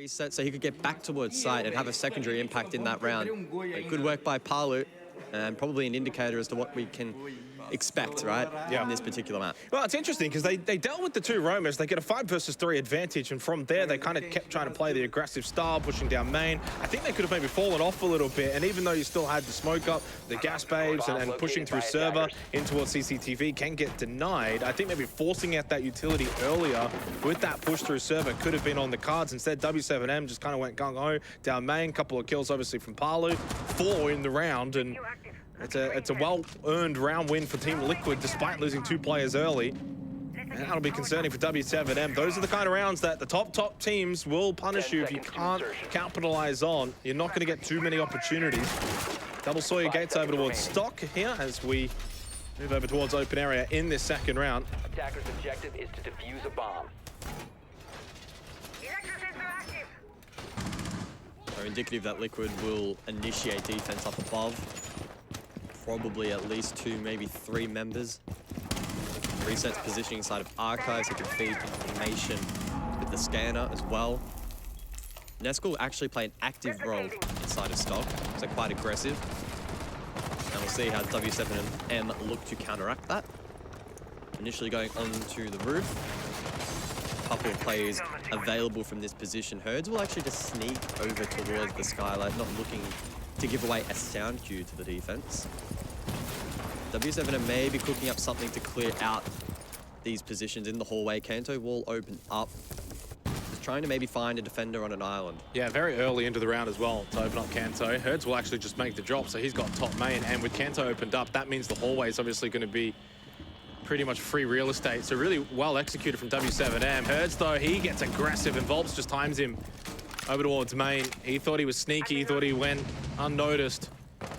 Reset so he could get back towards site and have a secondary impact in that round. But good work by Palu, and probably an indicator as to what we can expect, right, in this particular map. Well, it's interesting because they dealt with the two roamers. They get a 5 versus 3 advantage, and from there they kind of kept trying to play the aggressive style, pushing down main. I think they could have maybe fallen off a little bit, and even though you still had the smoke up, the gas babes, and pushing through server in towards CCTV can get denied. I think maybe forcing out that utility earlier with that push through server could have been on the cards. Instead, W7M just kind of went gung-ho down main. Couple of kills obviously from Palu, 4 in the round, and it's a well-earned round win for Team Liquid despite losing 2 players early. And that'll be concerning for W7M. Those are the kind of rounds that the top teams will punish you if you can't capitalize on. You're not going to get too many opportunities. Double Sawyer gates over towards stock here as we move over towards open area in this second round. Attacker's objective is to defuse a bomb. So indicative that Liquid will initiate defense up above. Probably at least 2, maybe 3 members. Reset's positioning inside of archives. He can feed information with the scanner as well. Nesk will actually play an active role inside of stock, so quite aggressive. And we'll see how W7M look to counteract that. Initially going onto the roof. A couple of players available from this position. Herds will actually just sneak over towards the skylight, not looking to give away a sound cue to the defense. W7M may be cooking up something to clear out these positions in the hallway. Kanto will open up. Just trying to maybe find a defender on an island. Yeah, very early into the round as well to open up Kanto. Herds will actually just make the drop, so he's got top main. And with Kanto opened up, that means the hallway is obviously going to be pretty much free real estate. So really well executed from W7M. Herds, though, he gets aggressive, and Volps just times him over towards main. He thought he was sneaky, he thought he went unnoticed.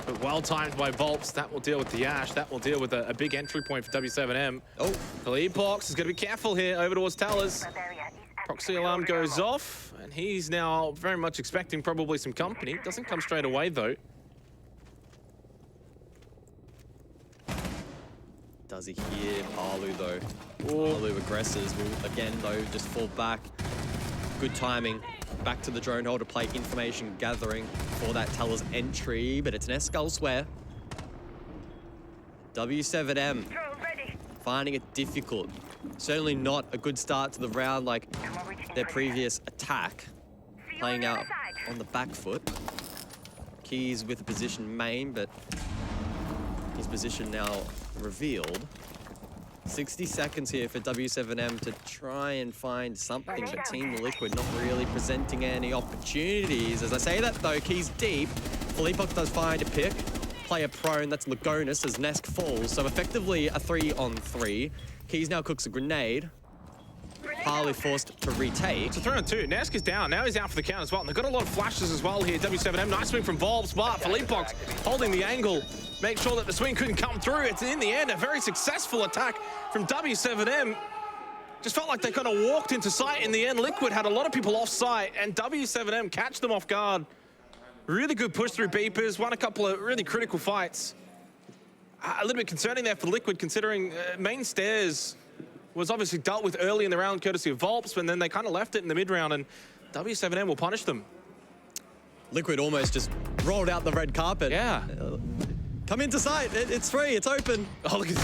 But well timed by Volps. That will deal with the Ash. That will deal with a big entry point for W7M. Oh, Khalid is going to be careful here over towards Towers. Proxy alarm goes off, and he's now very much expecting probably some company. Doesn't come straight away, though. does he hear Palu, though? Palu aggresses will, again, though, just fall back. Good timing. Back to the drone hole to play information gathering for that teller's entry, but it's Nesk elsewhere. W7M finding it difficult. Certainly not a good start to the round like their previous attack. Playing out on the back foot. Keys with a position main, but his position now revealed. 60 seconds here for W7M to try and find something, but Team Liquid not really presenting any opportunities. As I say that though, Keys deep. Filipok does find a pick. Player prone, that's Lagonis as Nesk falls. So effectively a 3-on-3. Keys now cooks a grenade. Palu forced to retake. It's a 3-on-2. Nesk is down. Now he's out for the count as well. And they've got a lot of flashes as well here. W7M, nice swing from Volps, but Filipok holding the angle. Make sure that the swing couldn't come through. It's in the end a very successful attack from W7M. Just felt like they kind of walked into sight in the end. Liquid had a lot of people off site, and W7M catch them off guard. Really good push through beepers, won a couple of really critical fights. A little bit concerning there for Liquid, considering main stairs was obviously dealt with early in the round courtesy of Volps, and then they kind of left it in the mid round, and W7M will punish them. Liquid almost just rolled out the red carpet. Yeah. Come into sight, it's free, it's open. Oh, look at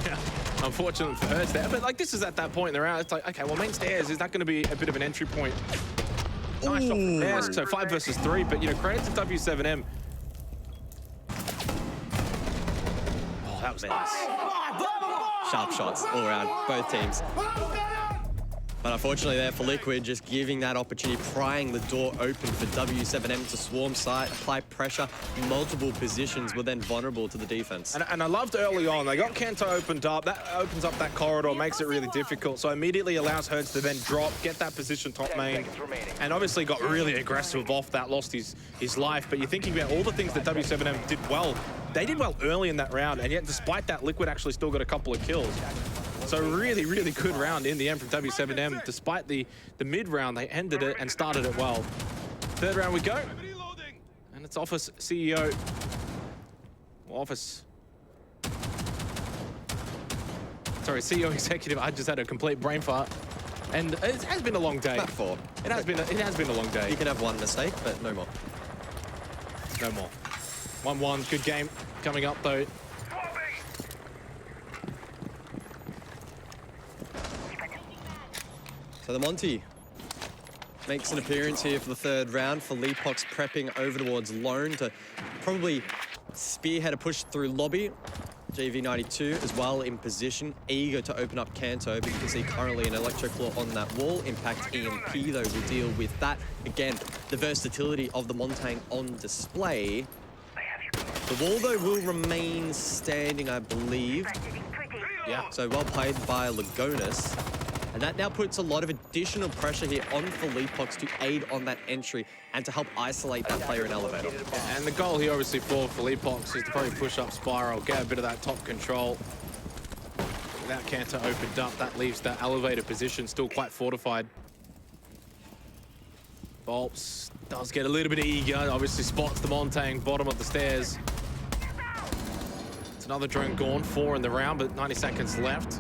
yeah. Unfortunately for Hertz there, but like this is at that point in the round, it's like, okay, well main stairs, is that going to be a bit of an entry point? Nice shot from Nesk, so 5 versus 3, but you know, credit to W7M. Oh, that was nice. Sharp shots all around, both teams. But unfortunately there for Liquid, just giving that opportunity, prying the door open for W7M to swarm site, apply pressure. Multiple positions were then vulnerable to the defense. And I loved early on, they got Kanto opened up, that opens up that corridor, makes it really difficult, so immediately allows Hertz to then drop, get that position top main, and obviously got really aggressive off that, lost his life. But you're thinking about all the things that W7M did well. They did well early in that round, and yet despite that, Liquid actually still got a couple of kills. So really, really good round in the end from W7M. Despite the mid round, they ended it and started it well. Third round we go. And it's Office CEO. Office. Sorry, CEO Executive. I just had a complete brain fart. And it has been a long day. About 4. It has been a long day. You can have one mistake, but no more. No more. 1-1, good game coming up though. So the Monty makes an appearance here for the 3rd round. For Leapox prepping over towards Lone to probably spearhead a push through lobby. JV92 as well in position, eager to open up Kanto, but you can see currently an Electroclaw on that wall. Impact EMP though will deal with that. Again, the versatility of the Montang on display. The wall though will remain standing, I believe. Yeah. So well played by Lagonis. And that now puts a lot of additional pressure here on for Leapox to aid on that entry and to help isolate that player in elevator. And the goal here obviously for Leapox is to probably push up Spiral, get a bit of that top control. Without Kanto opened up, that leaves that elevator position still quite fortified. Volps does get a little bit eager, obviously spots the Montang bottom of the stairs. It's another drone gone, 4 in the round, but 90 seconds left.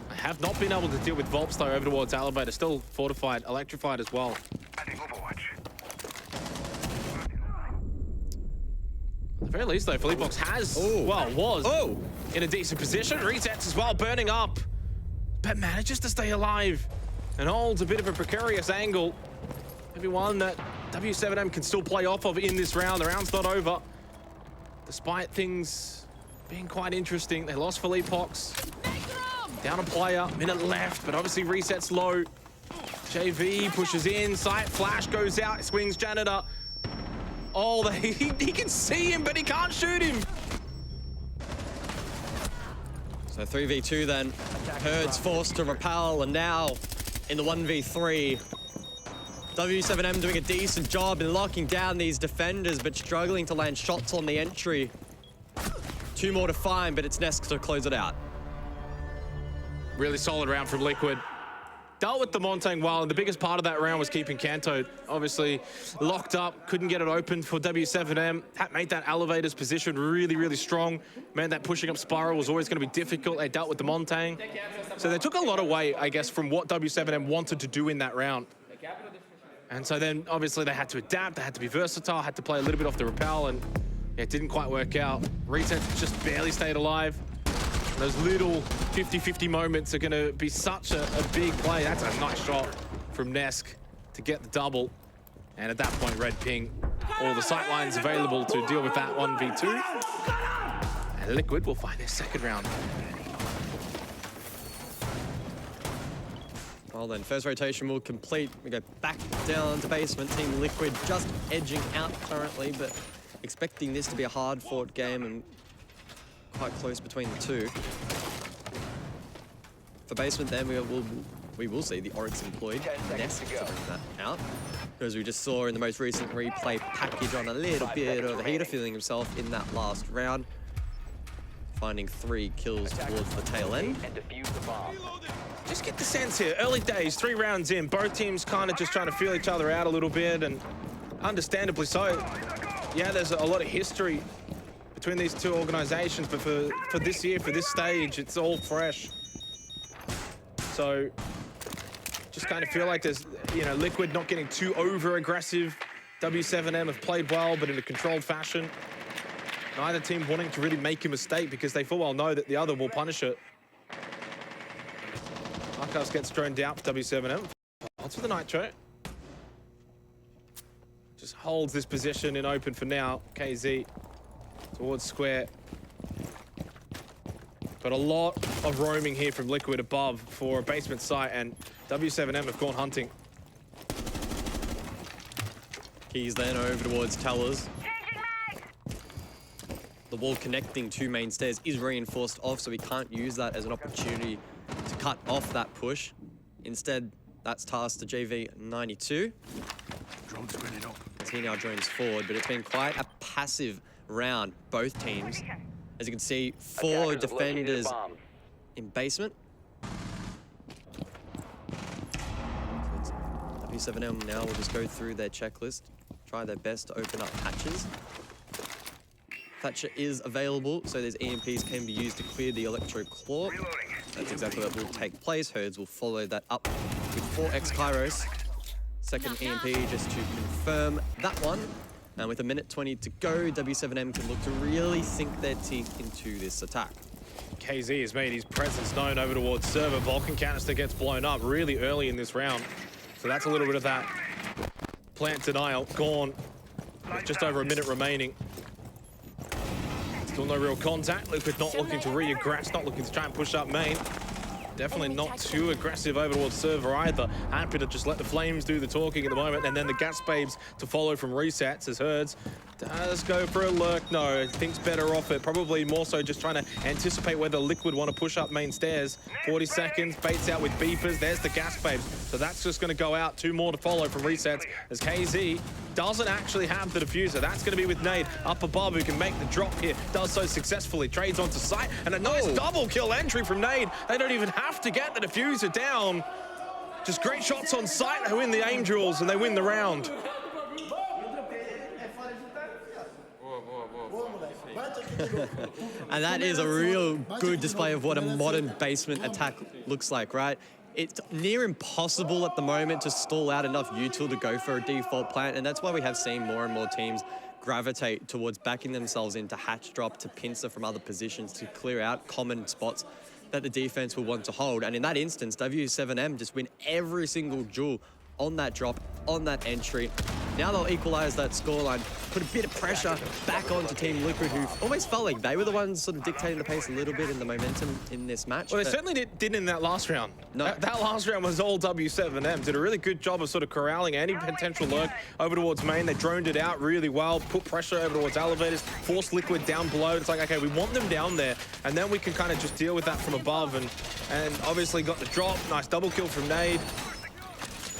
Have not been able to deal with Volps though over towards elevator, still fortified, electrified as well. At the very least though, Leapox has, was in a decent position. Resets as well, burning up, but manages to stay alive and holds a bit of a precarious angle. Maybe one that W7M can still play off of in this round. The round's not over, despite things being quite interesting. They lost for Leapox. Down a player, minute left, but obviously resets low. JV pushes in, sight flash goes out, swings Janitor. Oh, he can see him, but he can't shoot him. So 3v2 then. Herd's forced to repel, and now in the 1v3. W7M doing a decent job in locking down these defenders, but struggling to land shots on the entry. 2 more to find, but it's Nesk to close it out. Really solid round from Liquid. Dealt with the Montang well, and the biggest part of that round was keeping Kanto obviously locked up, couldn't get it open for W7M. That made that elevator's position really, really strong. Meant that pushing up Spiral was always going to be difficult. They dealt with the Montang. So they took a lot away, I guess, from what W7M wanted to do in that round. And so then obviously they had to adapt, they had to be versatile, had to play a little bit off the rappel, and it didn't quite work out. Resets just barely stayed alive. Those little 50-50 moments are going to be such a big play. That's a nice shot from Nesk to get the double. And at that point, Red Ping, all the sight lines available to deal with that 1v2. And Liquid will find their 2nd round. Well then, first rotation will complete. We go back down to basement. Team Liquid just edging out currently, but expecting this to be a hard-fought game and quite close between the two. For basement then, we will see the Oryx employed. Nest to bring that out. Because we just saw in the most recent replay package on a little bit of a heater, feeling himself in that last round. Finding 3 kills towards the tail end. Just get the sense here, early days, 3 rounds in, both teams kind of just trying to feel each other out a little bit, and understandably so. Yeah, there's a lot of history between these two organizations, but for this year, for this stage, it's all fresh. So just kind of feel like there's, you know, Liquid not getting too over-aggressive. W7M have played well, but in a controlled fashion. Neither team wanting to really make a mistake because they full well know that the other will punish it. Arcos gets droned out for W7M. Odds for the Nitro. Just holds this position in open for now. KZ towards square. But a lot of roaming here from Liquid above for a basement site, and W7M have gone hunting. Keys then over towards Towers. The wall connecting 2 main stairs is reinforced off, so we can't use that as an opportunity to cut off that push. Instead, that's tasked to JV92. Drones spinning up. He now drones forward, but it's been quite a passive round, both teams. As you can see, 4 defenders in basement. W7M now will just go through their checklist, try their best to open up hatches. Thatcher is available, so these EMPs can be used to clear the Electro Claw. That's exactly what will take place. Herds will follow that up with 4x Kairos. Second EMP just to confirm that one. And with a minute 20 to go, W7M can look to really sink their teeth into this attack. KZ has made his presence known over towards server. Vulcan canister gets blown up really early in this round. So that's a little bit of that plant denial gone. With just over a minute remaining. Still no real contact. Liquid not looking to re-aggress, not looking to try and push up main. Definitely not too aggressive over towards server either. Happy to just let the flames do the talking at the moment, and then the gas babes to follow from resets as Herds does go for a lurk. No, thinks better off it. Probably more so just trying to anticipate whether Liquid want to push up main stairs. 40 seconds, baits out with beepers. There's the gas babes. So that's just going to go out. 2 more to follow from resets as KZ doesn't actually have the diffuser. That's going to be with Nade up above, who can make the drop here. Does so successfully. Trades onto site, and a nice double kill entry from Nade. They don't even have to get the diffuser down. Just great shots on site. They win the aim duels and they win the round. And that is a real good display of what a modern basement attack looks like, right? It's near impossible at the moment to stall out enough util to go for a default plant, and that's why we have seen more and more teams gravitate towards backing themselves into hatch drop to pincer from other positions to clear out common spots that the defense will want to hold. And in that instance, W7M just win every single duel on that drop, on that entry. Now they'll equalize that scoreline, put a bit of pressure back onto Team Liquid, who almost felt like they were the ones sort of dictating the pace a little bit in the momentum in this match. Well, they certainly didn't in that last round. No. That last round was all W7M. Did a really good job of sort of corralling any potential lurk over towards main. They droned it out really well, put pressure over towards elevators, forced Liquid down below. It's like, okay, we want them down there, and then we can kind of just deal with that from above. And obviously got the drop. Nice double kill from Nade.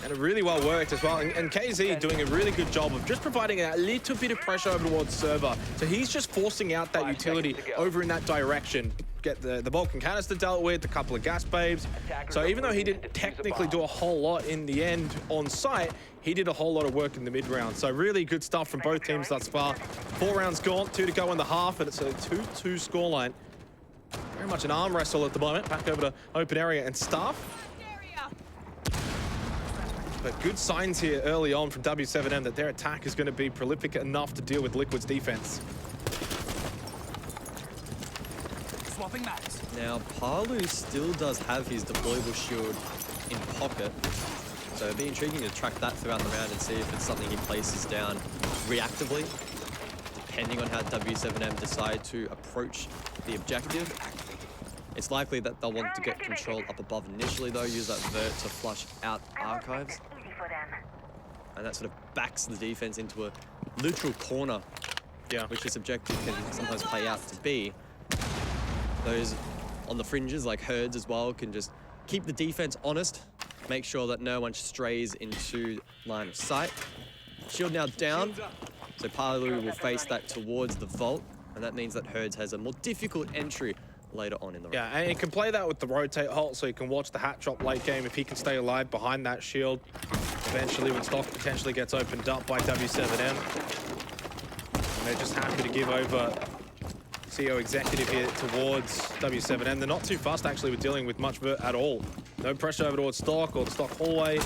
And it really well worked as well. And KZ doing a really good job of just providing a little bit of pressure over towards server. So he's just forcing out that utility over in that direction. Get the Vulcan canister dealt with, a couple of gas babes. So even though he didn't technically do a whole lot in the end on site, he did a whole lot of work in the mid-round. So really good stuff from both teams thus far. 4 rounds gone, 2 to go in the half, and it's a 2-2 scoreline. Very much an arm wrestle at the moment. Back over to open area and Staff. But good signs here early on from W7M that their attack is going to be prolific enough to deal with Liquid's defense. Swapping maps. Now, Palu still does have his deployable shield in pocket, so it'd be intriguing to track that throughout the round and see if it's something he places down reactively, depending on how W7M decide to approach the objective. It's likely that they'll want to get control up above initially, though, use that vert to flush out archives. And that sort of backs the defense into a literal corner, which this objective can sometimes play out to be. Those on the fringes, like Herds as well, can just keep the defense honest, make sure that no one strays into line of sight. Shield now down, so Palu will face that towards the vault, and that means that Herds has a more difficult entry later on in the round. Yeah, and he can play that with the rotate halt, so he can watch the hat drop late game if he can stay alive behind that shield. Eventually, when stock potentially gets opened up by W7M. And they're just happy to give over CO executive here towards W7M. They're not too fast, actually, with dealing with much vert at all. No pressure over towards stock or the stock hallway.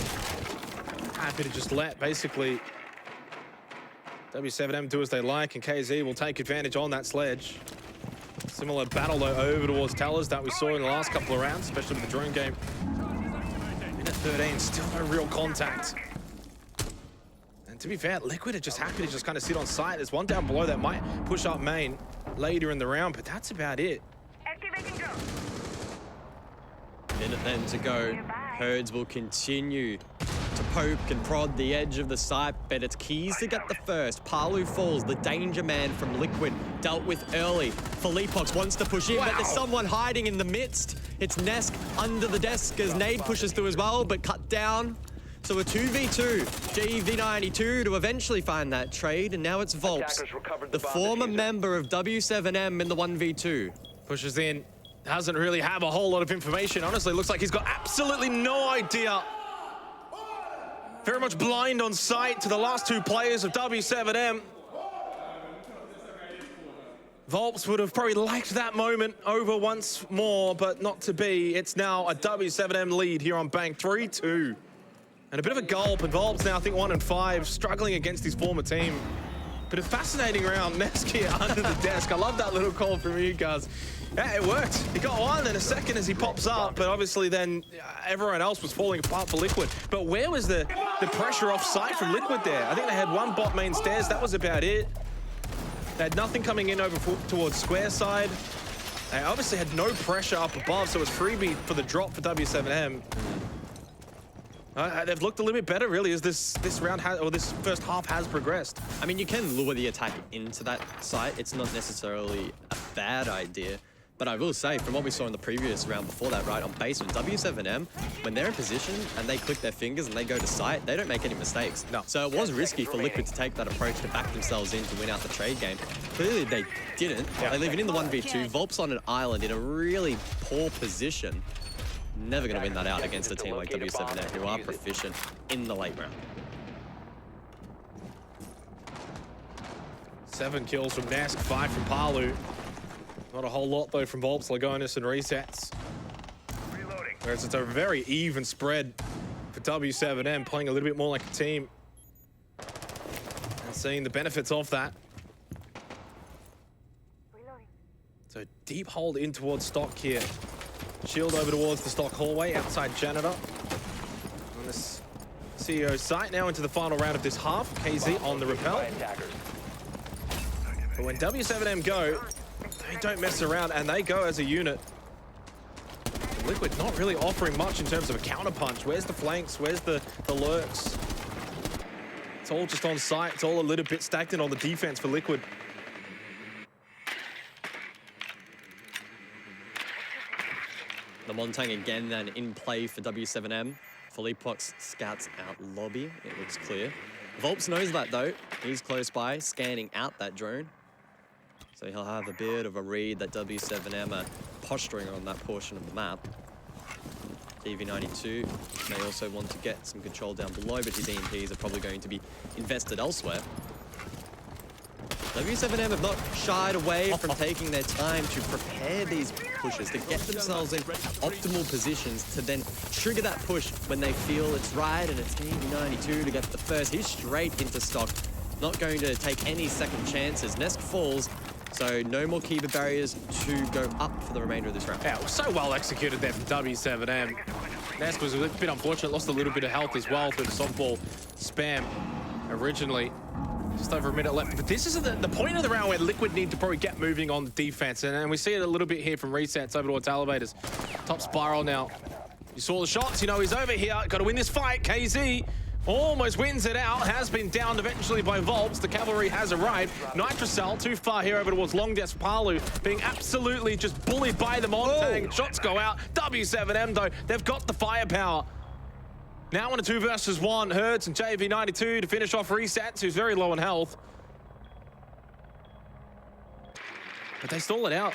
Happy to just let, basically, W7M do as they like, and KZ will take advantage on that sledge. Similar battle, though, over towards Tellers that we saw in the last couple of rounds, especially with the drone game. Minute 13, still no real contact. And to be fair, Liquid are just happy to just kind of sit on site. There's one down below that might push up main later in the round, but that's about it. Minute then to go. Herds will continue to poke and prod the edge of the site, but it's keys to get the first. Palu falls, the danger man from Liquid, dealt with early. Felipox wants to push in, but there's someone hiding in the midst. It's Nesk under the desk as Nade pushes through as well, but cut down. So a 2v2, GV92 to eventually find that trade, and now it's Volps, the former member of W7M in the 1v2. Pushes in, doesn't really have a whole lot of information. Honestly, looks like he's got absolutely no idea. Very much blind on sight to the last 2 players of W7M. Volps would have probably liked that moment over once more, but not to be. It's now a W7M lead here on Bank 3-2. And a bit of a gulp, and Volps now, I think, 1-5, struggling against his former team. But a fascinating round. Nesk here under the desk. I love that little call from you guys. Yeah, it worked. He got one and a second as he pops up, but obviously then everyone else was falling apart for Liquid. But where was the pressure off site from Liquid there? I think they had one bot main stairs. That was about it. They had nothing coming in over towards square side. They obviously had no pressure up above, so it was freebie for the drop for W7M. They've looked a little bit better, really, as this round has, or this first half has progressed. I mean, you can lure the attack into that site. It's not necessarily a bad idea. But I will say, from what we saw in the previous round before that, right, on basement, W7M, when they're in position and they click their fingers and they go to site, they don't make any mistakes. No. So it was risky for Liquid to take that approach to back themselves in to win out the trade game. Clearly, they didn't. Yeah. They leave it in the 1v2. Volps on an island in a really poor position. Never going to win that out against a team like W7M, who are proficient in the late round. 7 kills from Nesk, 5 from Palu. Not a whole lot, though, from Volps, Lagonis, and Resets. Reloading. Whereas it's a very even spread for W7M, playing a little bit more like a team. And seeing the benefits of that. Reloading. So deep hold in towards stock here. Shield over towards the stock hallway, outside janitor. On this CEO site, now into the final round of this half. KZ on the rappel. By attackers. But when W7M go, they don't mess around, and they go as a unit. Liquid not really offering much in terms of a counterpunch. Where's the flanks? Where's the lurks? It's all just on site. It's all a little bit stagnant on the defense for Liquid. The Montang again then in play for W7M. Philippox scouts out lobby. It looks clear. Volps knows that though. He's close by, scanning out that drone. So he'll have a bit of a read that W7M are posturing on that portion of the map. DV92 may also want to get some control down below, but his EMPs are probably going to be invested elsewhere. W7M have not shied away from taking their time to prepare these pushes, to get themselves in optimal positions, to then trigger that push when they feel it's right, and it's DV92 to get the first. He's straight into stock, not going to take any second chances. Nesk falls, so no more Kiba barriers to go up for the remainder of this round. Yeah, it was so well executed there from W7M. Nesk was a bit unfortunate, lost a little bit of health as well through the softball spam originally. Just over a minute left, but this is the point of the round where Liquid need to probably get moving on the defense, and we see it a little bit here from Resets over towards Elevators. Top spiral now. You saw the shots, you know he's over here. Got to win this fight. KZ almost wins it out, has been downed eventually by Volps. The cavalry has arrived. Nitrocell too far here over towards Long Desk. Palu being absolutely just bullied by the Montang. Shots go out. W7M though, they've got the firepower. Now on a 2 versus 1, Hertz and JV92 to finish off Resets, who's very low on health. But they stall it out.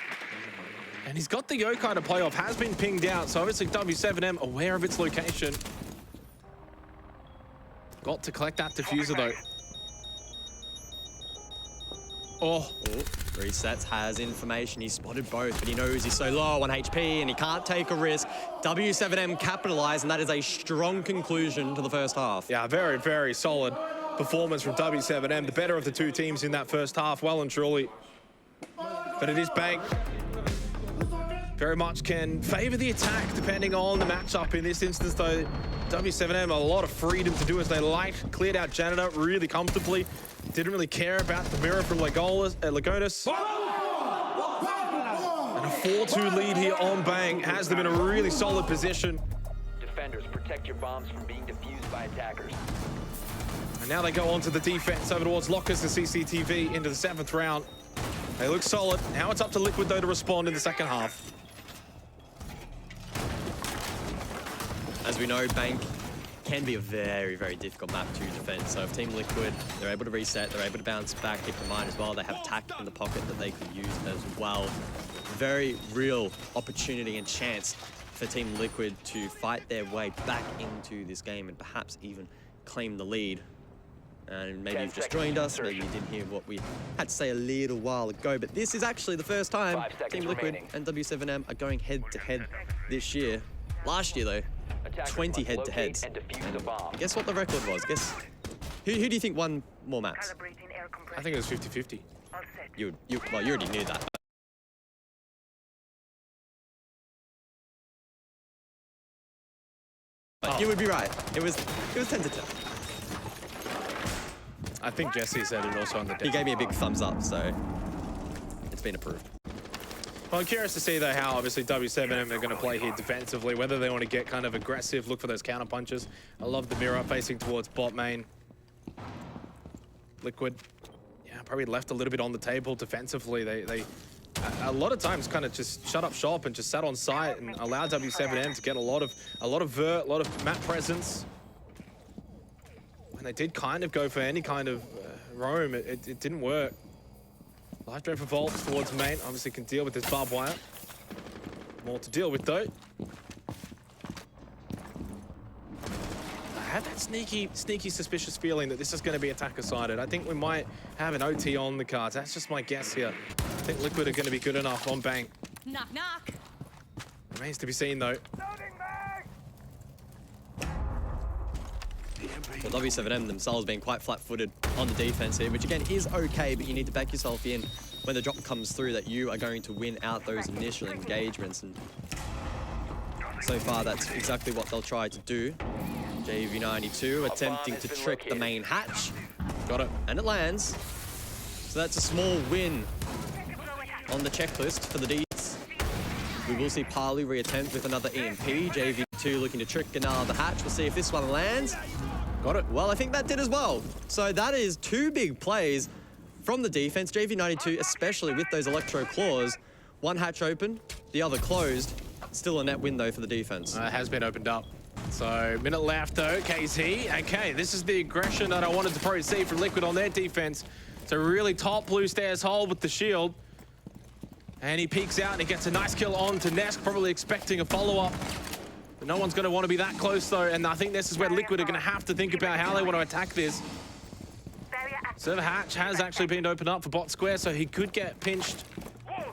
And he's got the Yokai to play off, has been pinged out, so obviously W7M aware of its location. Got to collect that diffuser though. Oh. Resets has information. He spotted both, but he knows he's so low on HP and he can't take a risk. W7M capitalized, and that is a strong conclusion to the first half. Yeah, very, very solid performance from W7M. The better of the two teams in that first half, well and truly. But it is Bank. Very much can favor the attack depending on the matchup. In this instance though, W7M a lot of freedom to do as they like. Cleared out Janitor really comfortably. Didn't really care about the mirror from Lagonis. And a 4-2 lead here on Bang has them in a really solid position. Defenders, protect your bombs from being defused by attackers. And now they go on to the defense over towards Lockers and CCTV into the 7th round. They look solid. Now it's up to Liquid though to respond in the second half. As we know, Bank can be a very, very difficult map to defend. So if Team Liquid, they're able to reset, they're able to bounce back, keep in mind as well, they have attack in the pocket that they could use as well. Very real opportunity and chance for Team Liquid to fight their way back into this game and perhaps even claim the lead. And maybe you've just joined us, maybe you didn't hear what we had to say a little while ago, but this is actually the first time 5 seconds Team Liquid remaining. and W7M are going head-to-head this year. Last year, though, Attackers 20 must head-to-heads. locate and defuse the bomb. Guess what the record was? Guess who do you think won more maps? I think it was 50-50. Well, you already knew that. But you would be right. It was 10 to 10. I think Jesse said it also on the He gave me a big thumbs up, so it's been approved. Well, I'm curious to see, though, how obviously W7M are going to play here defensively, whether they want to get kind of aggressive, look for those counter punches. I love the mirror facing towards bot main. Liquid, yeah, probably left a little bit on the table defensively. They a lot of times kind of just shut up shop and just sat on site and allowed W7M to get a lot of vert, a lot of map presence. When they did kind of go for any kind of roam, it didn't work. Live drone for Volts towards main. Obviously can deal with this barbed wire. More to deal with, though. I have that sneaky suspicious feeling that this is going to be attacker-sided. I think we might have an OT on the cards. That's just my guess here. I think Liquid are going to be good enough on Bang. Knock, knock. Remains to be seen, though. Well, W7M themselves being quite flat-footed on the defense here, which again is okay, but you need to back yourself in when the drop comes through that you are going to win out those initial engagements. And so far, that's exactly what they'll try to do. JV92 attempting to trick the main hatch. Got it. And it lands. So that's a small win on the checklist for the Ds. We will see Parley reattempt with another EMP. JV2 looking to trick another hatch. We'll see if this one lands. Got it. Well, I think that did as well. So that is two big plays from the defense. JV92, especially with those electro claws. One hatch open, the other closed. Still a net win, though, for the defense. It has been opened up. So, minute left, though. KZ. Okay, this is the aggression that I wanted to probably see from Liquid on their defense. So, really top blue stairs hold with the shield. And he peeks out and he gets a nice kill on to Nesk, probably expecting a follow-up. But no one's going to want to be that close, though. And I think this is where Liquid are going to have to think about how they want to attack this. Server hatch has actually been opened up for bot square, so he could get pinched.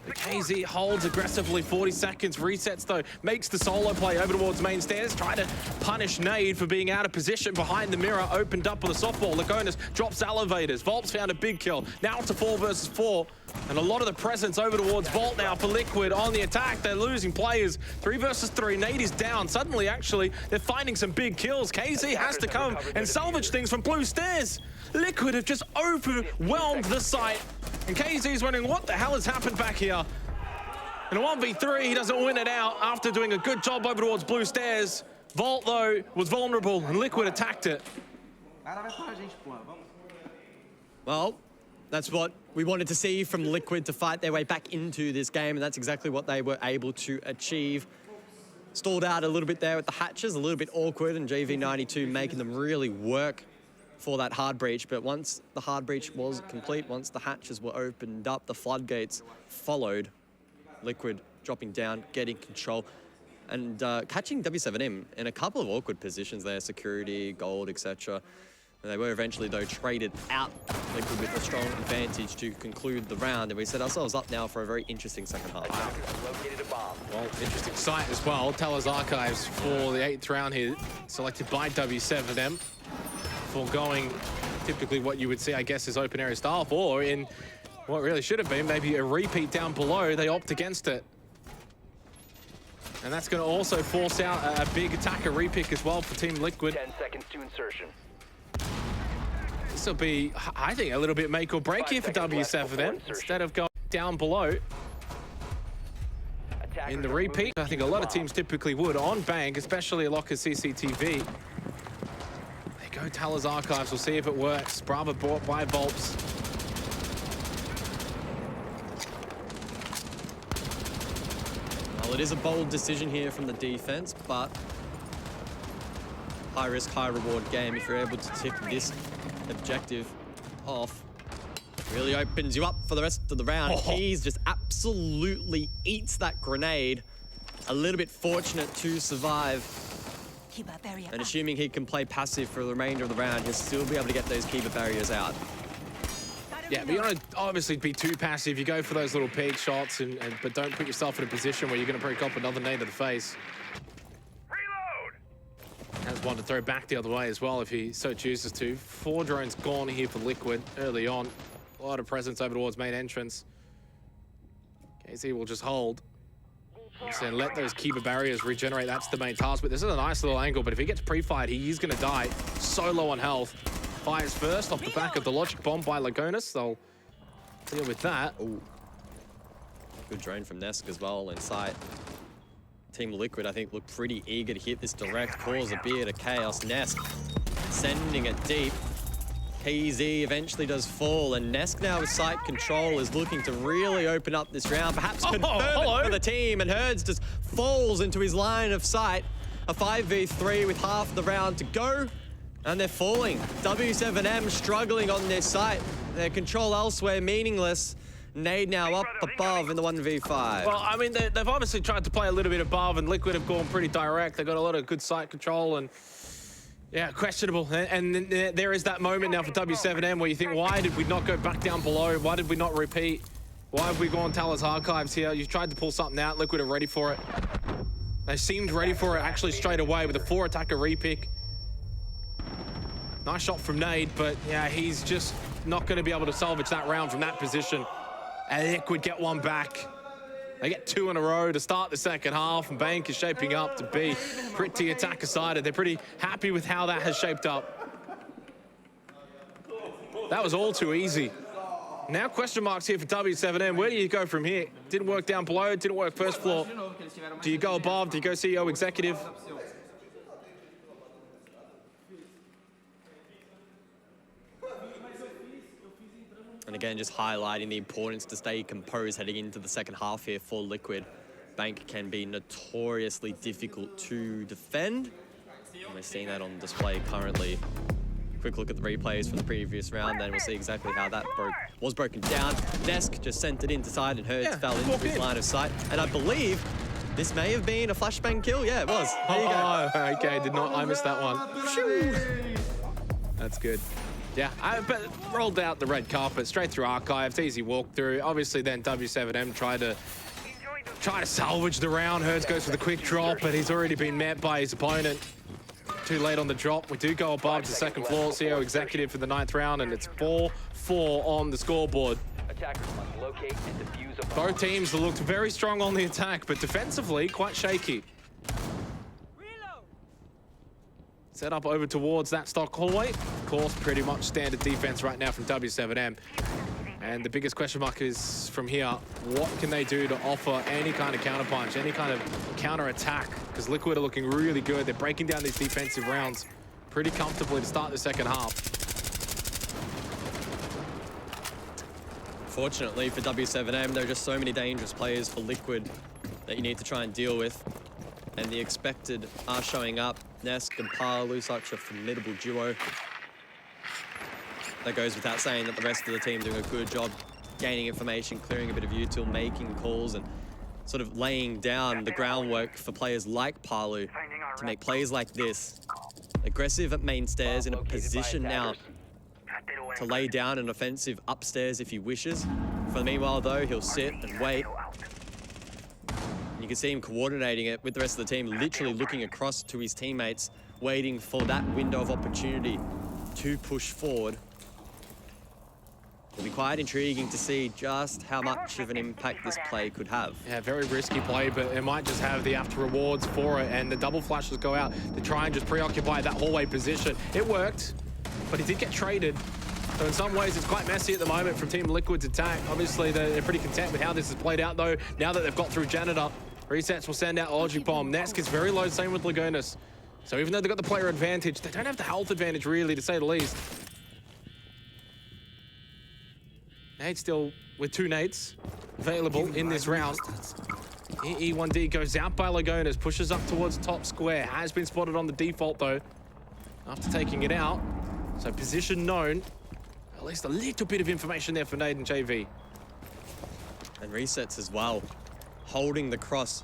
The KZ holds aggressively, 40 seconds, resets though, makes the solo play over towards main stairs, try to punish Nade for being out of position behind the mirror, opened up with a softball. Lagonis drops elevators, Volt's found a big kill. Now it's a 4 versus 4, and a lot of the presence over towards Volt now for Liquid on the attack. They're losing players, 3 versus 3, Nade is down. Suddenly, actually, they're finding some big kills. KZ has to come and salvage things from blue stairs. Liquid have just overwhelmed the site. And KZ's wondering what the hell has happened back here. In a 1v3, he doesn't win it out after doing a good job over towards blue stairs. Volt, though, was vulnerable and Liquid attacked it. Well, that's what we wanted to see from Liquid to fight their way back into this game, and that's exactly what they were able to achieve. Stalled out a little bit there with the hatches, a little bit awkward, and JV92 making them really work for that hard breach. But once the hard breach was complete, once the hatches were opened up, the floodgates followed. Liquid dropping down, getting control, and catching W7M in a couple of awkward positions there, security, gold, etc. And they were eventually, though, traded out. Liquid with a strong advantage to conclude the round, and we set ourselves up now for a very interesting second half. Located a bomb. Well, interesting sight as well. Talos Archives for the 8th round here, selected by W7M. Foregoing typically what you would see, I guess, is open area style, or in what really should have been maybe a repeat down below. They opt against it. And that's going to also force out a big attacker repick as well for Team Liquid. 10 seconds to insertion. This will be, I think, a little bit make or break here for W7M. Instead of going down below in the repeat, I think a lot of teams typically would on Bang, especially a Locker CCTV. Go Talos Archives, we'll see if it works. Brava bought by Volps. Well, it is a bold decision here from the defense, but high risk, high reward game. If you're able to tick this objective off, really opens you up for the rest of the round. Keys just absolutely eats that grenade. A little bit fortunate to survive. And assuming he can play passive for the remainder of the round, he'll still be able to get those keeper barriers out. Yeah, but you don't want to obviously be too passive. You go for those little peak shots, but don't put yourself in a position where you're going to break up another nade to the face. Reload! Has one to throw back the other way as well if he so chooses to. 4 drones gone here for Liquid early on. A lot of presence over towards main entrance. KZ will just hold. And let those keeper barriers regenerate. That's the main task. But this is a nice little angle. But if he gets pre-fired, he is going to die. So low on health. Fires first off the back of the logic bomb by Lagonis. They'll deal with that. Ooh. Good drone from Nesk as well in sight. Team Liquid, I think, look pretty eager to hit this direct. Cause a bit of chaos. Nesk sending it deep. KZ eventually does fall, and Nesk now with sight control is looking to really open up this round, perhaps confirm it for the team, and Herds just falls into his line of sight. A 5v3 with half the round to go, and they're falling. W7M struggling on their site. Their control elsewhere meaningless. Nade now up above in the 1v5. Well, I mean, they've obviously tried to play a little bit above, and Liquid have gone pretty direct. They've got a lot of good sight control, and yeah, questionable. And there is that moment now for W7M where you think, why did we not go back down below? Why did we not repeat? Why have we gone Talos Archives here? You tried to pull something out. Liquid are ready for it. They seemed ready for it actually straight away with a 4-attacker repick. Nice shot from Nade, but yeah, he's just not going to be able to salvage that round from that position. And Liquid get one back. They get 2 in a row to start the second half, and Bank is shaping up to be pretty attacker-sided. They're pretty happy with how that has shaped up. That was all too easy. Now question marks here for W7M. Where do you go from here? Didn't work down below, didn't work first floor. Do you go above? Do you go CEO executive? And again, just highlighting the importance to stay composed heading into the second half here for Liquid. Bank can be notoriously difficult to defend. And we're seeing that on display currently. Quick look at the replays from the previous round, then we'll see exactly how that was broken down. Nesk just sent it into side, and Hertz fell into his line of sight. And I believe this may have been a flashbang kill. Yeah, it was. There you go. Okay, I missed that one. That's good. Yeah, but rolled out the red carpet straight through archives, easy walkthrough. Obviously, then W7M tried to salvage the round. Hertz goes for the quick drop, but he's already been met by his opponent. Too late on the drop. We do go above to second floor. CEO executive for the 9th round, and it's 4-4 on the scoreboard. Attackers must locate and defuse a bomb. Both teams looked very strong on the attack, but defensively quite shaky. Set up over towards that stock hallway. Of course, pretty much standard defense right now from W7M. And the biggest question mark is from here, what can they do to offer any kind of counterpunch, any kind of counter-attack? Because Liquid are looking really good. They're breaking down these defensive rounds pretty comfortably to start the second half. Fortunately for W7M, there are just so many dangerous players for Liquid that you need to try and deal with. And the expected are showing up. Nesk and Palu, such a formidable duo. That goes without saying that the rest of the team doing a good job gaining information, clearing a bit of util, making calls, and sort of laying down the groundwork for players like Palu to make plays like this. Aggressive at main stairs, in a position now to lay down an offensive upstairs if he wishes. For the meanwhile, though, he'll sit and wait. You can see him coordinating it with the rest of the team, literally looking across to his teammates, waiting for that window of opportunity to push forward. It'll be quite intriguing to see just how much of an impact this play could have. Yeah, very risky play, but it might just have the after rewards for it, and the double flashes go out to try and just preoccupy that hallway position. It worked, but he did get traded. So in some ways, it's quite messy at the moment from Team Liquid's attack. Obviously, they're pretty content with how this has played out, though, now that they've got through Janitor. Resets will send out Logic Bomb. Nesk is very low, same with Lagonis. So even though they've got the player advantage, they don't have the health advantage, really, to say the least. Nade still with 2 nades available in this round. E1D goes out by Lagonis, pushes up towards top square. Has been spotted on the default, though, after taking it out. So position known. At least a little bit of information there for Nade and JV. And resets as well. Holding the cross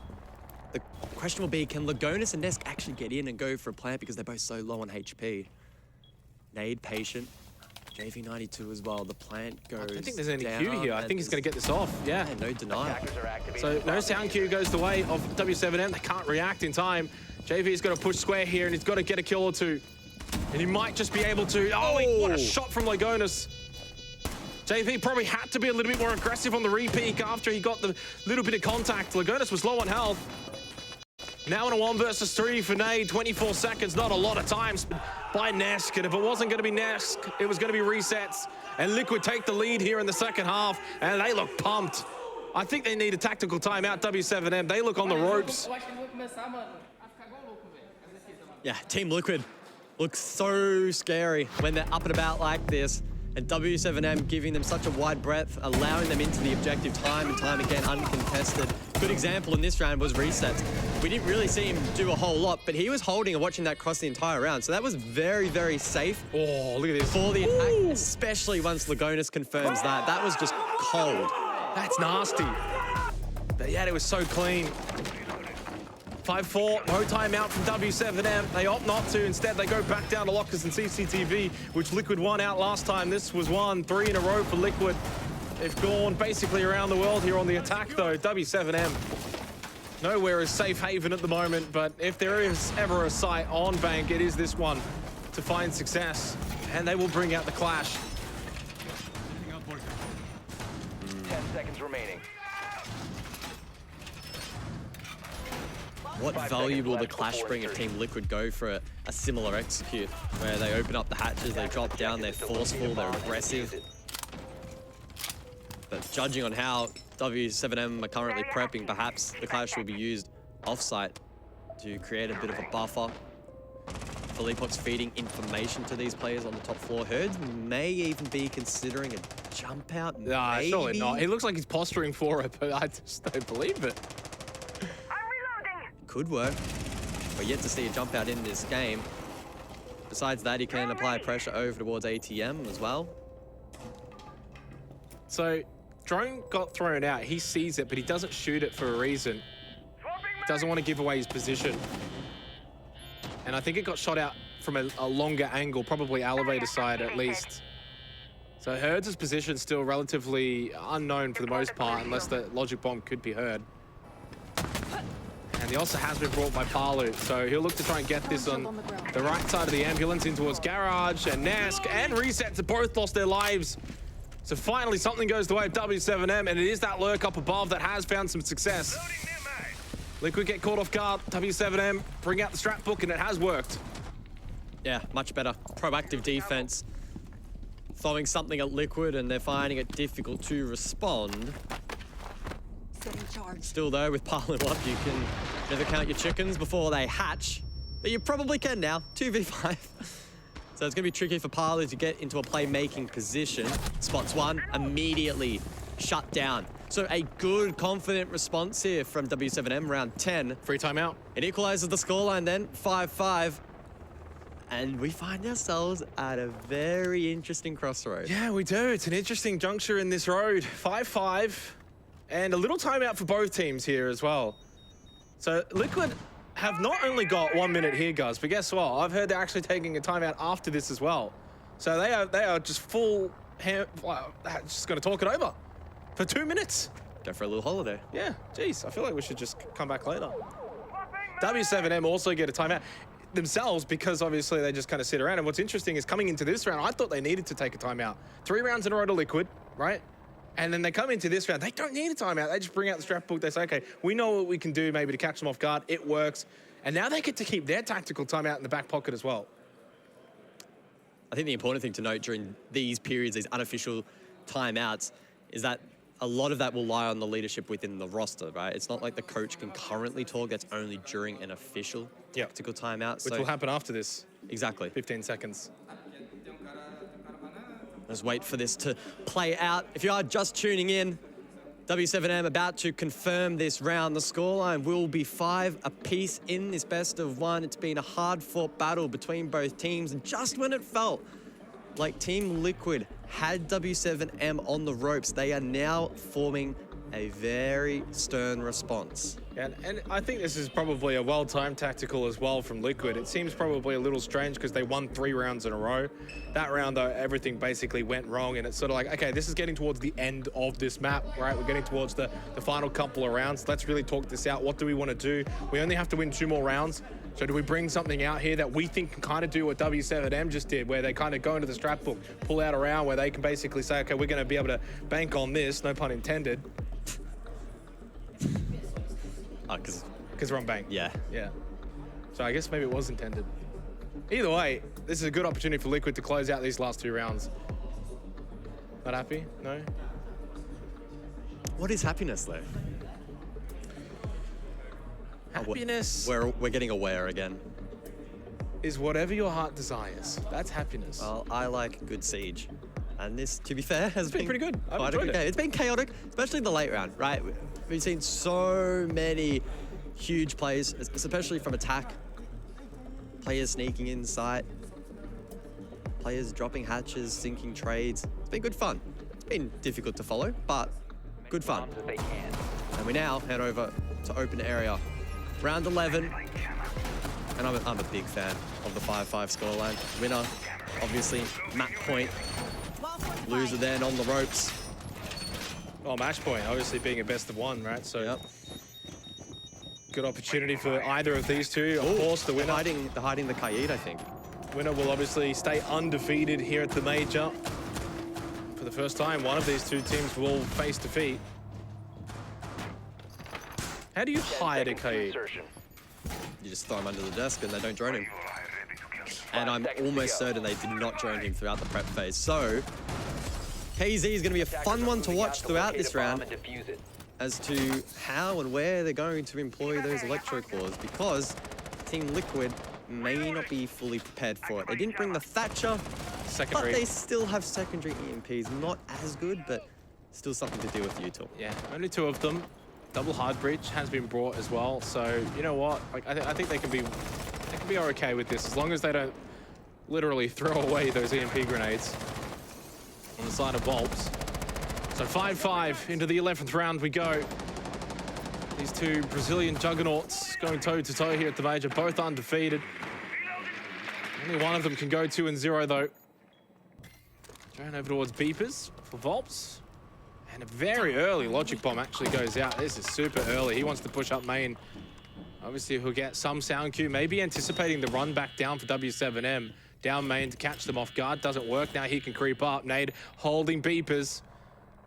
The question will be, can Lagonis and Nesk actually get in and go for a plant because they're both so low on HP? Nade patient. JV92 as well. The plant goes I don't think there's any down, Q here. I think he's going to get this off. Yeah. No denial. Attackers are activating So the no bomb sound cue goes the way of W7M. They can't react in time. JV's got to push square here, and he's got to get a kill or two. And he might just be able to. Oh, what a shot from Lagonis. JV probably had to be a little bit more aggressive on the repeat after he got the little bit of contact. Lagonis was low on health. Now in a 1 versus 3 for Nade, 24 seconds, not a lot of time by Nesk. And if it wasn't going to be Nesk, it was going to be resets. And Liquid take the lead here in the second half, and they look pumped. I think they need a tactical timeout, W7M. They look on the ropes. Yeah, Team Liquid looks so scary when they're up and about like this. And W7M giving them such a wide breadth, allowing them into the objective time and time again, uncontested. Good example in this round was resets. We didn't really see him do a whole lot, but he was holding and watching that cross the entire round. So that was very, very safe. Oh, look at this. For the attack, especially once Lagonis confirms that. That was just cold. That's nasty. But yeah, it was so clean. 5-4, no timeout from W7M. They opt not to. Instead, they go back down to lockers and CCTV, which Liquid won out last time. This was 3 in a row for Liquid. They've gone basically around the world here on the attack, though. W7M, nowhere is safe haven at the moment, but if there is ever a site on Bank, it is this one to find success. And they will bring out the clash. 10 seconds remaining. What 5 value seconds will the left clash before bring if insertion. Team Liquid go for a similar execute, where they open up the hatches, they drop down, they're forceful, they're aggressive. But judging on how W7M are currently prepping, perhaps the clash will be used off-site to create a bit of a buffer. Philippot's feeding information to these players on the top floor. Herds may even be considering a jump out. Nah, maybe. surely not. He looks like he's posturing for it, but I just don't believe it. Could work. We're yet to see a jump out in this game. Besides that, he can apply pressure over towards ATM as well. So, drone got thrown out. He sees it, but he doesn't shoot it for a reason. Doesn't want to give away his position. And I think it got shot out from a longer angle, probably elevator side at least. So Herds' position still relatively unknown for the most part, unless the logic bomb could be heard. And he also has been brought by Palu, so he'll look to try and get this on the right side of the ambulance in towards Garage, and Nesk and Resets have both lost their lives. So finally something goes the way of W7M, and it is that lurk up above that has found some success. Liquid get caught off guard, W7M bring out the strap book, and it has worked. Yeah, much better. Proactive defense. Throwing something at Liquid, and they're finding it difficult to respond. Still though, with Parlin up, you can never count your chickens before they hatch. But you probably can now, 2v5. So it's gonna be tricky for Parlin to get into a playmaking position. Spots one, immediately shut down. So a good, confident response here from W7M, round 10. Free timeout. It equalizes the scoreline then, 5-5. And we find ourselves at a very interesting crossroad. Yeah, we do. It's an interesting juncture in this road. 5-5. And a little timeout for both teams here as well. So Liquid have not only got 1 minute here, guys, but guess what? I've heard they're actually taking a timeout after this as well. So they are just just going to talk it over for 2 minutes. Go for a little holiday. Yeah, geez, I feel like we should just come back later. W7M also get a timeout themselves because obviously they just kind of sit around. And what's interesting is coming into this round, I thought they needed to take a timeout. 3 rounds in a row to Liquid, right? And then they come into this round, they don't need a timeout. They just bring out the strap book. They say, okay, we know what we can do maybe to catch them off guard. It works. And now they get to keep their tactical timeout in the back pocket as well. I think the important thing to note during these periods, these unofficial timeouts, is that a lot of that will lie on the leadership within the roster, right? It's not like the coach can currently talk. That's only during an official tactical timeout. Which will happen after this. Exactly. 15 seconds. Let's wait for this to play out. If you are just tuning in, W7M about to confirm this round. The scoreline will be 5 apiece in this best of 1. It's been a hard-fought battle between both teams, and just when it felt like Team Liquid had W7M on the ropes, they are now forming a very stern response. And I think this is probably a well-timed tactical as well from Liquid. It seems probably a little strange because they won 3 rounds in a row. That round, though, everything basically went wrong, and it's sort of like, okay, this is getting towards the end of this map, right? We're getting towards the final couple of rounds. Let's really talk this out. What do we want to do? We only have to win 2 more rounds. So do we bring something out here that we think can kind of do what W7M just did, where they kind of go into the strat book, pull out a round where they can basically say, okay, we're going to be able to bank on this, no pun intended. Because we're on bank. Yeah. Yeah. So I guess maybe it was intended. Either way, this is a good opportunity for Liquid to close out these last 2 rounds. Not happy? No? What is happiness, though? Happiness We're getting aware again. is whatever your heart desires. That's happiness. Well, I like good siege. And this, to be fair, has been pretty good. I've quite a enjoyed good it. game. It's been chaotic, especially the late round, right? We've seen so many huge plays, especially from attack. Players sneaking in sight. Players dropping hatches, sinking trades. It's been good fun. It's been difficult to follow, but good fun. Bombs if they can. And we now head over to open area. Round 11. And I'm a big fan of the 5-5 scoreline. Winner, obviously, match point. Loser then on the ropes. Well, match point, obviously being a best of 1, right? So Yep. good opportunity for either of these two. Of course, the winner. They're hiding the Kaid, I think. Winner will obviously stay undefeated here at the major. For the first time, one of these 2 teams will face defeat. How do you 10 hide a seconds to Kaid? insertion. You just throw him under the desk and they don't drone him. 5 And I'm seconds to almost go. certain they did not drone him throughout the prep phase. So, KZ is going to be a fun one to watch throughout this round And defuse it. as to how and where they're going to employ those electro claws, because Team Liquid may not be fully prepared for it. They didn't bring the Thatcher, but Secondary. they still have secondary EMPs. Not as good, but still something to deal with Util. Yeah, only 2 of them. Double hard breach has been brought as well. So you know what? Like I think they can be okay with this as long as they don't literally throw away those EMP grenades on the side of Volps. So 5-5 into the 11th round we go. These 2 Brazilian juggernauts going toe to toe here at the major, both undefeated. Only one of them can go 2-0 though. Going over towards Beepers for Volps. And a very early logic bomb actually goes out. This is super early. He wants to push up main. Obviously, he'll get some sound cue. Maybe anticipating the run back down for W7M. Down main to catch them off guard. Doesn't work. Now he can creep up. Nade holding Beepers.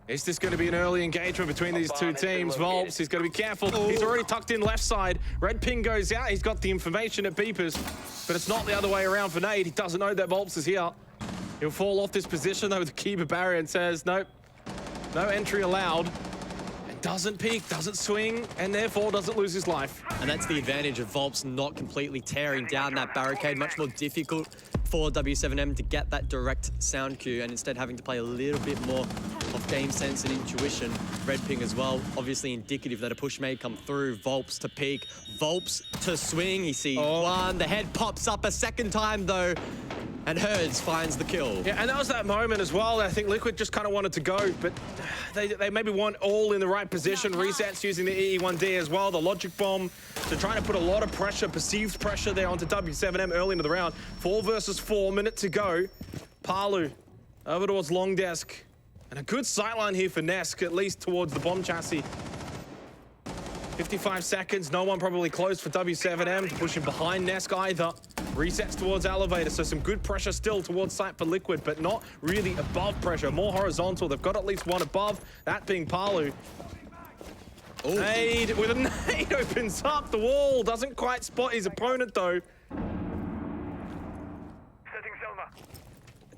Is this going to be an early engagement between these 2 teams? Volps, he's got to be careful. He's already tucked in left side. Red ping goes out. He's got the information at Beepers. But it's not the other way around for Nade. He doesn't know that Volps is here. He'll fall off this position though with the keeper barrier and says, nope. No entry allowed, and doesn't peek, doesn't swing, and therefore doesn't lose his life. And that's the advantage of Volps not completely tearing down that barricade. Much more difficult for W7M to get that direct sound cue, and instead having to play a little bit more of game sense and intuition. Red ping as well, obviously indicative that a push may come through. Volps to peek, Volps to swing. He sees one, the head pops up a second time though, and Herds finds the kill. Yeah, and that was that moment as well. I think Liquid just kind of wanted to go, but they maybe weren't all in the right position. Resets using the EE1D as well, the logic bomb. They're trying to put a lot of pressure, perceived pressure there onto W7M early into the round. 4 versus 4, minute to go. Palu over towards long desk. And a good sightline here for Nesk, at least towards the bomb chassis. 55 seconds, no one probably close for W7M to push him behind Nesk either. Resets towards elevator, so some good pressure still towards site for Liquid, but not really above pressure, more horizontal. They've got at least one above, that being Palu. Nade with a nade opens up the wall, doesn't quite spot his opponent though.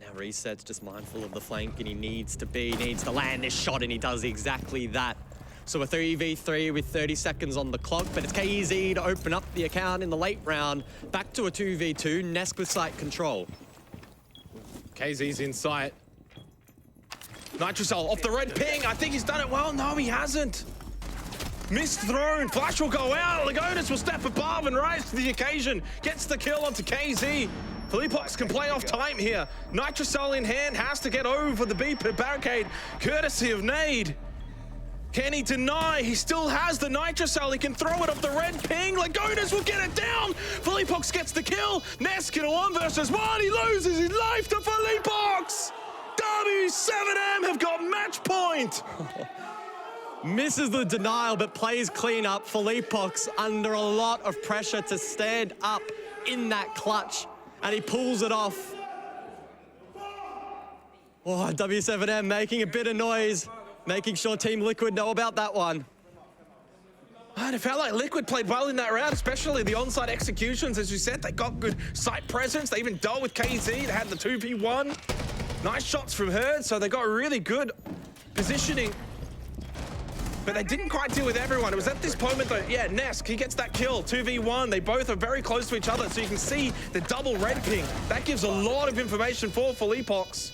Now Reset's just mindful of the flank, and he needs to land this shot, and he does exactly that. So a 3v3 with 30 seconds on the clock, but it's KZ to open up the account in the late round. Back to a 2v2, Nesk with site control. KZ's in sight. Nitrocell off the red ping. I think he's done it well. No, he hasn't. Missed thrown. Flash will go out. Lagonis will step above and rise to the occasion. Gets the kill onto KZ. Philippox can play off time here. Nitrocell in hand, has to get over the beep barricade, courtesy of Nade. Can he deny? He still has the nitrocell. He can throw it off the red ping. Lagonas will get it down. Felipox gets the kill. Nesk in a 1 versus 1. He loses his life to Felipox. W7M have got match point. Misses the denial, but plays clean up. Felipox under a lot of pressure to stand up in that clutch, and he pulls it off. Oh, W7M making a bit of noise, making sure Team Liquid know about that one. And it felt like Liquid played well in that round, especially the onside executions. As you said, they got good site presence. They even dealt with KZ. They had the 2v1. Nice shots from Herd, so they got really good positioning. But they didn't quite deal with everyone. It was at this moment, though, yeah, Nesk, he gets that kill, 2v1. They both are very close to each other, so you can see the double red ping. That gives a lot of information for Felipox.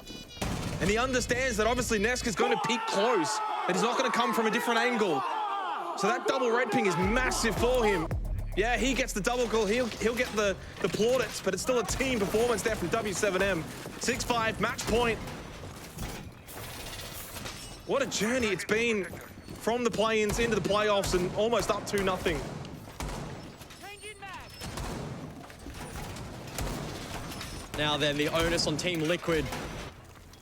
And he understands that obviously Nesk is going to peek close, that he's not going to come from a different angle. So that double red ping is massive for him. Yeah, he gets the double kill. He'll get the plaudits, but it's still a team performance there from W7M. 6-5, match point. What a journey it's been from the play-ins into the playoffs and almost up 2-0. Now then, the onus on Team Liquid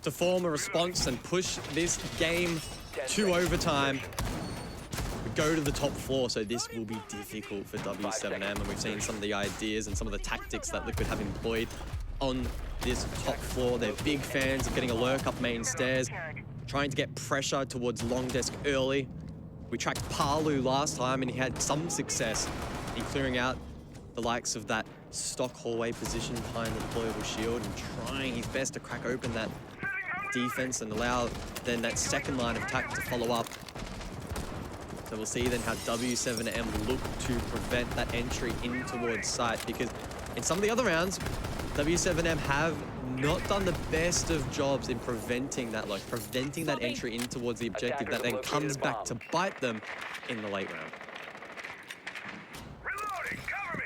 to form a response and push this game to overtime. We go to the top floor, so this will be difficult for W7M, and we've seen some of the ideas and some of the tactics that Liquid have employed on this top floor. They're big fans of getting a lurk up main stairs, trying to get pressure towards long desk early. We tracked Palu last time and he had some success in clearing out the likes of that stock hallway position behind the deployable shield and trying his best to crack open that defense and allow then that second line of attack to follow up. So we'll see then how W7M look to prevent that entry in towards site, because in some of the other rounds, W7M have not done the best of jobs in preventing that entry in towards the objective that then comes back to bite them in the late round. Reloading, cover me.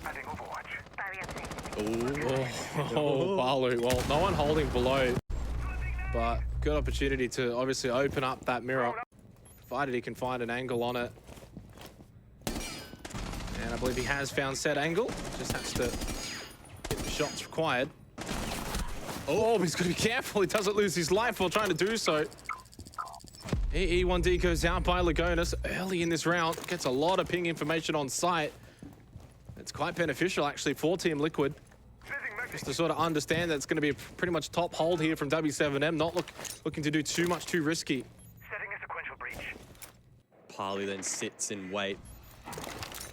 Adding Overwatch. Oh, Balu. Well, no one holding below, but good opportunity to obviously open up that mirror, provided he can find an angle on it. And I believe he has found said angle. Just has to get the shots required. Oh, he's got to be careful. He doesn't lose his life while trying to do so. E1D goes out by Lagonas early in this round. Gets a lot of ping information on site. It's quite beneficial, actually, for Team Liquid. Just to sort of understand that it's going to be a pretty much top hold here from W7M. Not looking to do too much, too risky. Setting a sequential breach. Palu then sits in wait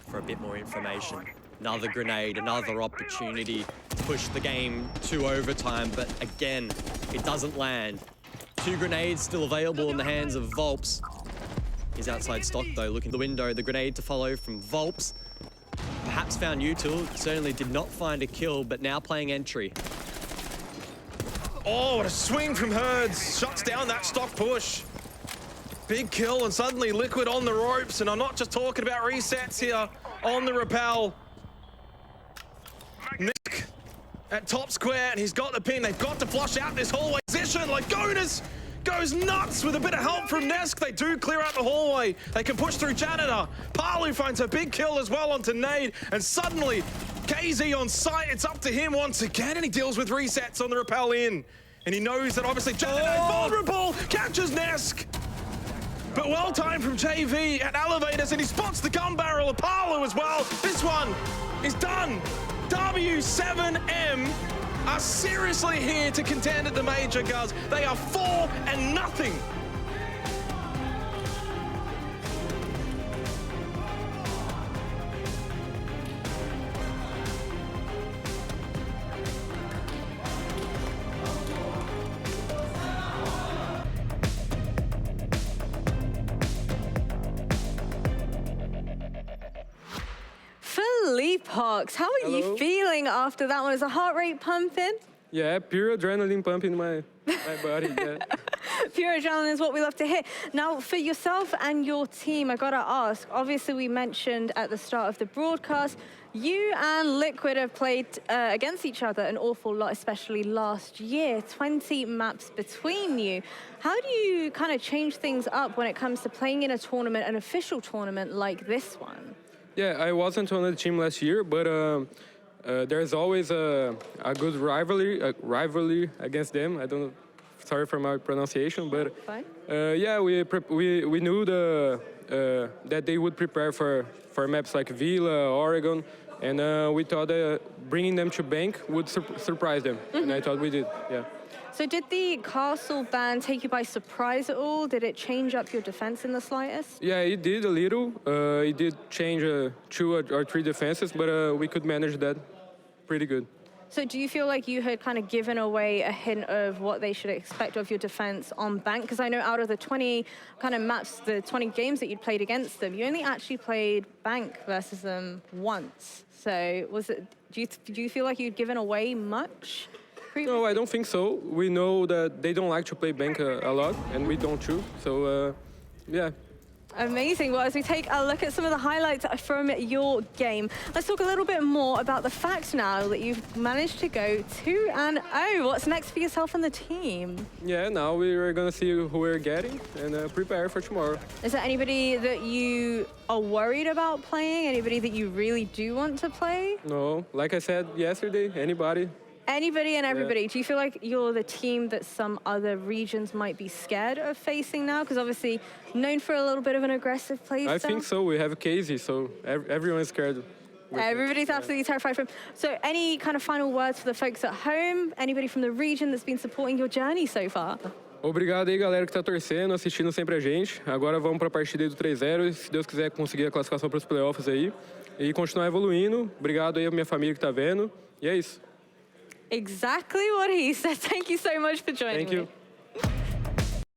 for a bit more information. Another grenade, another opportunity to push the game to overtime, but again, it doesn't land. 2 grenades still available in the hands of Volps. He's outside stock though, looking at the window. The grenade to follow from Volps. Perhaps found util, certainly did not find a kill, but now playing entry. Oh, what a swing from Herds. Shuts down that stock push. Big kill, and suddenly Liquid on the ropes, and I'm not just talking about resets here on the rappel. Nick at top square, and he's got the pin. They've got to flush out this hallway position. Lagonas goes nuts with a bit of help from Nesk. They do clear out the hallway. They can push through Janitor. Palu finds a big kill as well onto Nade, and suddenly KZ on site. It's up to him once again, and he deals with resets on the rappel in. And he knows that obviously Janitor is vulnerable. Catches Nesk. But well timed from JV at elevators, and he spots the gun barrel of Palu as well. This one is done. W7M are seriously here to contend at the major, guys. They are 4-0. Felipox, how are you feeling after that one? Is the heart rate pumping? Yeah, pure adrenaline pumping in my body, yeah. Pure adrenaline is what we love to hear. Now, for yourself and your team, I gotta ask, obviously we mentioned at the start of the broadcast, You and Liquid have played against each other an awful lot, especially last year. 20 maps between you. How do you kind of change things up when it comes to playing in a tournament, an official tournament like this one? Yeah, I wasn't on the team last year, but there's always a good rivalry against them. I don't know, sorry for my pronunciation, but Fine. yeah, we knew that they would prepare for maps like Villa, Oregon, and we thought bringing them to Bank would surprise them, and I thought we did, yeah. So did the castle ban take you by surprise at all? Did it change up your defense in the slightest? Yeah, it did a little. It did change 2 or 3 defenses, but we could manage that pretty good. So do you feel like you had kind of given away a hint of what they should expect of your defense on Bank? Because I know out of the 20 kind of maps, the 20 games that you'd played against them, you only actually played Bank versus them once. So was it? Do you feel like you'd given away much? No, I don't think so. We know that they don't like to play Bank a lot, and we don't too. So, yeah. Amazing. Well, as we take a look at some of the highlights from your game, let's talk a little bit more about the fact now that you've managed to go 2-0. What's next for yourself and the team? Yeah, now we're going to see who we're getting and prepare for tomorrow. Is there anybody that you are worried about playing? Anybody that you really do want to play? No, like I said yesterday, anybody. Anybody and everybody. Yeah. Do you feel like you're the team that some other regions might be scared of facing now? Because obviously known for a little bit of an aggressive play I style. think so. We have Casey, so everyone's scared. Everybody's absolutely terrified from. So any kind of final words for the folks at home? Anybody from the region that's been supporting your journey so far? Obrigado aí, galera que tá torcendo, assistindo sempre a gente. Agora vamos para a partida aí do 3-0 e se Deus quiser conseguir a classificação para os playoffs aí e continuar evoluindo. Obrigado aí a minha família que tá vendo. E é isso. Exactly what he said. Thank you so much for joining Thank me. you.